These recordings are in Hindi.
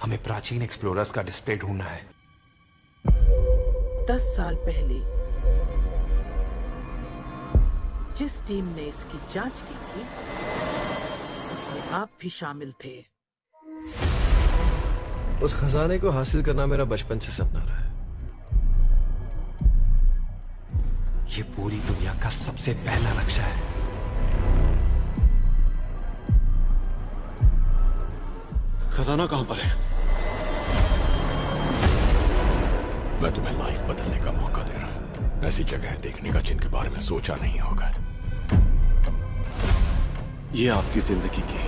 हमें प्राचीन एक्सप्लोरर्स का डिस्प्ले ढूंढना है। 10 साल पहले जिस टीम ने इसकी जांच की थी उसमें आप भी शामिल थे। उस खजाने को हासिल करना मेरा बचपन से सपना रहा है। ये पूरी दुनिया का सबसे पहला नक्शा है। खजाना कहां पर है? मैं तुम्हें लाइफ बदलने का मौका दे रहा हूं। ऐसी जगह देखने का जिनके बारे में सोचा नहीं होगा। ये आपकी जिंदगी की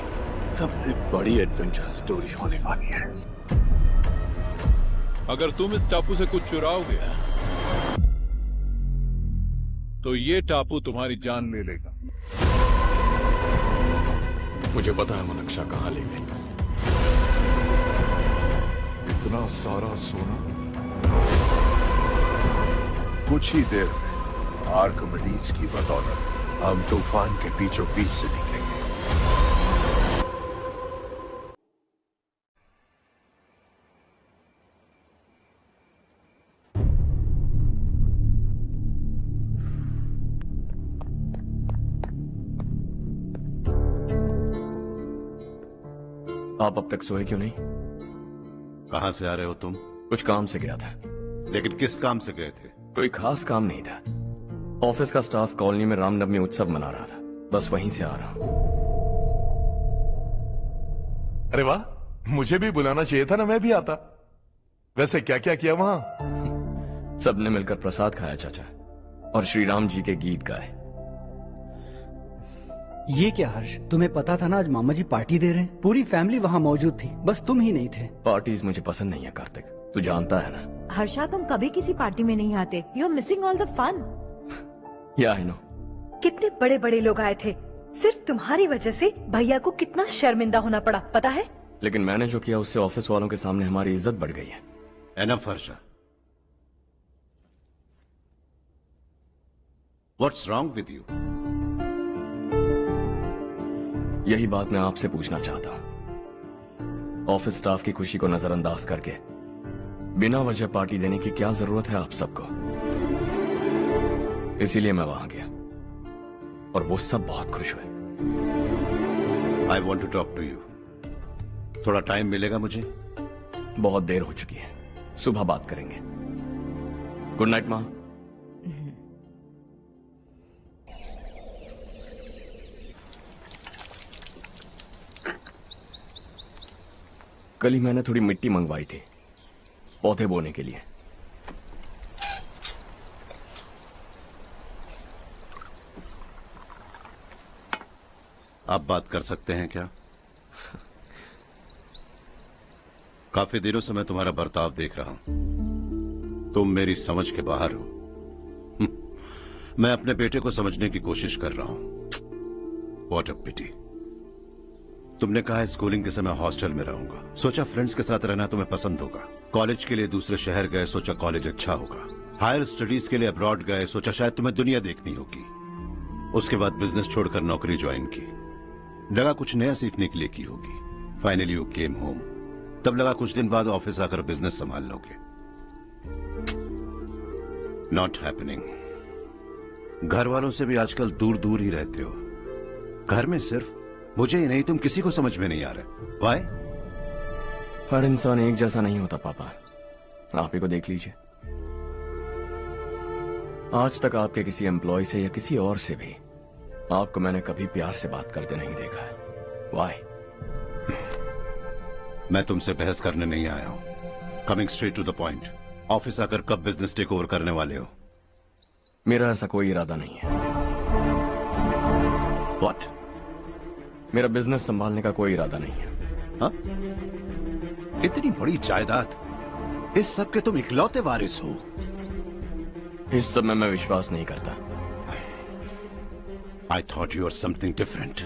सबसे बड़ी एडवेंचर स्टोरी होने वाली है। अगर तुम इस टापू से कुछ चुराओगे तो ये टापू तुम्हारी जान ले लेगा। मुझे पता है वो नक्शा कहां ले गई। इतना सारा सोना कुछ ही देर में आर्किमिडीज की बदौलत हम तूफान के बीचों बीच से निकलेंगे। आप अब तक सोए क्यों नहीं? कहां से आ रहे हो तुम? कुछ काम से गया था। लेकिन किस काम से गए थे? कोई खास काम नहीं था। ऑफिस का स्टाफ कॉलोनी में रामनवमी उत्सव मना रहा था, बस वहीं से आ रहा हूं। अरे वाह, मुझे भी बुलाना चाहिए था ना, मैं भी आता। वैसे क्या क्या किया वहां? सबने मिलकर प्रसाद खाया चाचा, और श्री राम जी के गीत गाए। ये क्या हर्ष, तुम्हें पता था ना आज मामा जी पार्टी दे रहे हैं? पूरी फैमिली वहाँ मौजूद थी, बस तुम ही नहीं थे। पार्टीज मुझे पसंद नहीं है कार्तिक, तू जानता है ना। हर्षा, तुम कभी किसी पार्टी में नहीं आते। You are missing all the fun. Yeah I no. कितने बड़े बड़े लोग आए थे, सिर्फ तुम्हारी वजह से भैया को कितना शर्मिंदा होना पड़ा, पता है? लेकिन मैंने जो किया उससे ऑफिस वालों के सामने हमारी इज्जत बढ़ गई है। Enough Harsha, what's wrong with you? यही बात मैं आपसे पूछना चाहता हूं। ऑफिस स्टाफ की खुशी को नजरअंदाज करके बिना वजह पार्टी देने की क्या जरूरत है आप सबको? इसीलिए मैं वहां गया और वो सब बहुत खुश हुए। I want to talk to you. थोड़ा टाइम मिलेगा मुझे? बहुत देर हो चुकी है, सुबह बात करेंगे। गुड नाइट माँ। कल ही मैंने थोड़ी मिट्टी मंगवाई थी पौधे बोने के लिए। आप बात कर सकते हैं क्या? काफी दिनों से मैं तुम्हारा बर्ताव देख रहा हूं। तुम मेरी समझ के बाहर हो। मैं अपने बेटे को समझने की कोशिश कर रहा हूं। व्हाट अ पिटी। तुमने कहा स्कूलिंग के समय हॉस्टल में रहूंगा, सोचा फ्रेंड्स के साथ रहना तुम्हें पसंद होगा। कॉलेज के लिए दूसरे शहर गए, सोचा कॉलेज अच्छा होगा। हायर स्टडीज के लिए अब्रॉड गए, सोचा शायद तुम्हें दुनिया देखनी होगी। उसके बाद बिजनेस छोड़कर नौकरी ज्वाइन की, लगा कुछ नया सीखने के लिए की होगी। फाइनली यू केम होम, तब लगा कुछ दिन बाद ऑफिस आकर बिजनेस संभाल लोगे। Not happening. घर वालों से भी आजकल दूर दूर ही रहते हो। घर में सिर्फ मुझे ही नहीं, तुम किसी को समझ में नहीं आ रहे। Why? हर इंसान एक जैसा नहीं होता पापा, आप ही को देख लीजिए। आज तक आपके किसी एम्प्लॉय से या किसी और से भी आपको मैंने कभी प्यार से बात करते नहीं देखा है। Why? मैं तुमसे बहस करने नहीं आया हूं। Coming straight to the point. Office आकर कब बिजनेस टेक ओवर करने वाले हो? मेरा ऐसा कोई इरादा नहीं है। What? मेरा बिजनेस संभालने का कोई इरादा नहीं है। हाँ? इतनी बड़ी जायदाद, इस सब के तुम इकलौते वारिस हो। इस सब में मैं विश्वास नहीं करता। I thought you were something different,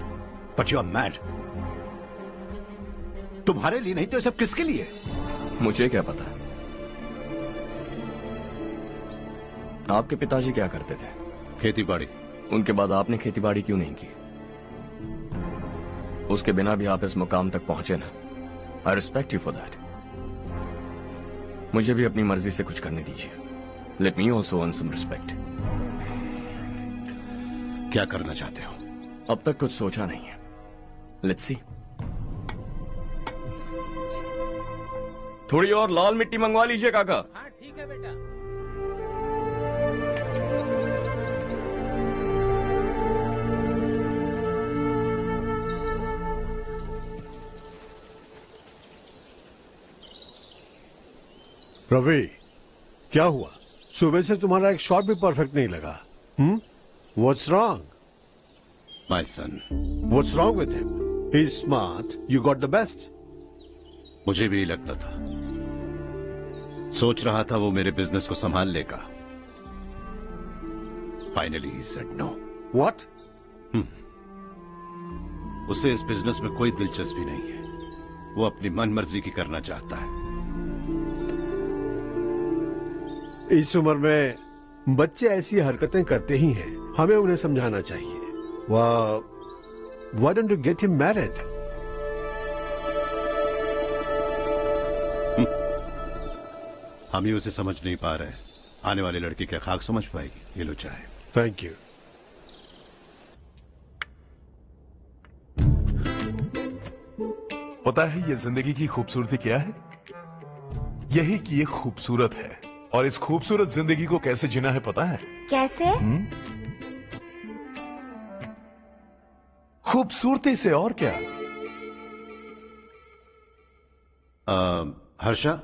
but you are mad. तुम्हारे लिए नहीं तो ये सब किसके लिए? मुझे क्या पता। आपके पिताजी क्या करते थे? खेती बाड़ी। उनके बाद आपने खेती बाड़ी क्यों नहीं की? उसके बिना भी आप इस मुकाम तक पहुंचे ना। I respect you for that. मुझे भी अपनी मर्जी से कुछ करने दीजिए। Let me also earn some respect. क्या करना चाहते हो? अब तक कुछ सोचा नहीं है। Let's see. थोड़ी और लाल मिट्टी मंगवा लीजिए काका। हाँ ठीक है बेटा। रवि, क्या हुआ? सुबह से तुम्हारा एक शॉट भी परफेक्ट नहीं लगा। What's wrong? My son. What's wrong with him? He's smart. You got the best. मुझे भी लगता था, सोच रहा था वो मेरे बिजनेस को संभाल लेगा। Finally he said no. What? उसे इस बिजनेस में कोई दिलचस्पी नहीं है। वो अपनी मन मर्जी की करना चाहता है। इस उम्र में बच्चे ऐसी हरकतें करते ही हैं। हमें उन्हें समझाना चाहिए। Why don't you get him married? हम ही उसे समझ नहीं पा रहे। आने वाली लड़की क्या खाक समझ पाएगी? ये लो चाहे। Thank you. पता है ये जिंदगी की खूबसूरती क्या है? यही कि ये खूबसूरत है, और इस खूबसूरत जिंदगी को कैसे जीना है पता है? कैसे? खूबसूरती से, और क्या। हर्षा,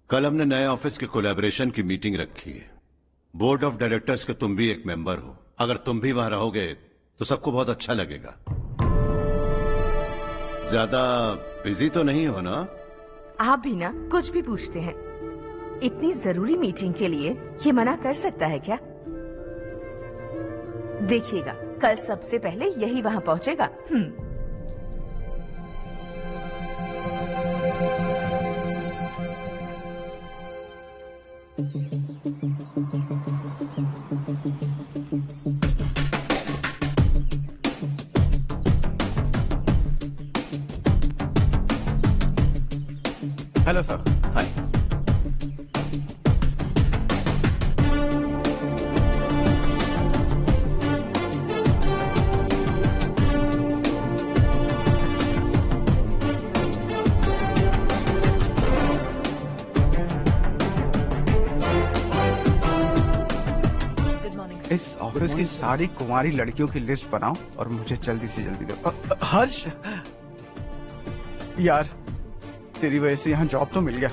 कल हमने नए ऑफिस के कोलैबोरेशन की मीटिंग रखी है। बोर्ड ऑफ डायरेक्टर्स के तुम भी एक मेंबर हो। अगर तुम भी वहां रहोगे तो सबको बहुत अच्छा लगेगा। ज्यादा बिजी तो नहीं हो ना? आप भी ना कुछ भी पूछते हैं। इतनी जरूरी मीटिंग के लिए ये मना कर सकता है क्या? देखिएगा, कल सबसे पहले यही वहां पहुंचेगा। Hello sir. हाय। इस ऑफिस की सारी कुंवारी लड़कियों की लिस्ट बनाओ और मुझे जल्दी से जल्दी दो। हर्ष यार, तेरी वजह से यहाँ जॉब तो मिल गया।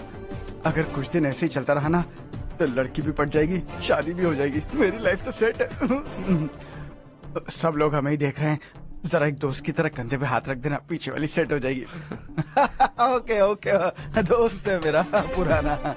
अगर कुछ दिन ऐसे ही चलता रहा ना तो लड़की भी पट जाएगी, शादी भी हो जाएगी, मेरी लाइफ तो सेट है। सब लोग हमें ही देख रहे हैं, जरा एक दोस्त की तरह कंधे पे हाथ रख देना, पीछे वाली सेट हो जाएगी। ओके ओके, दोस्त है मेरा पुराना।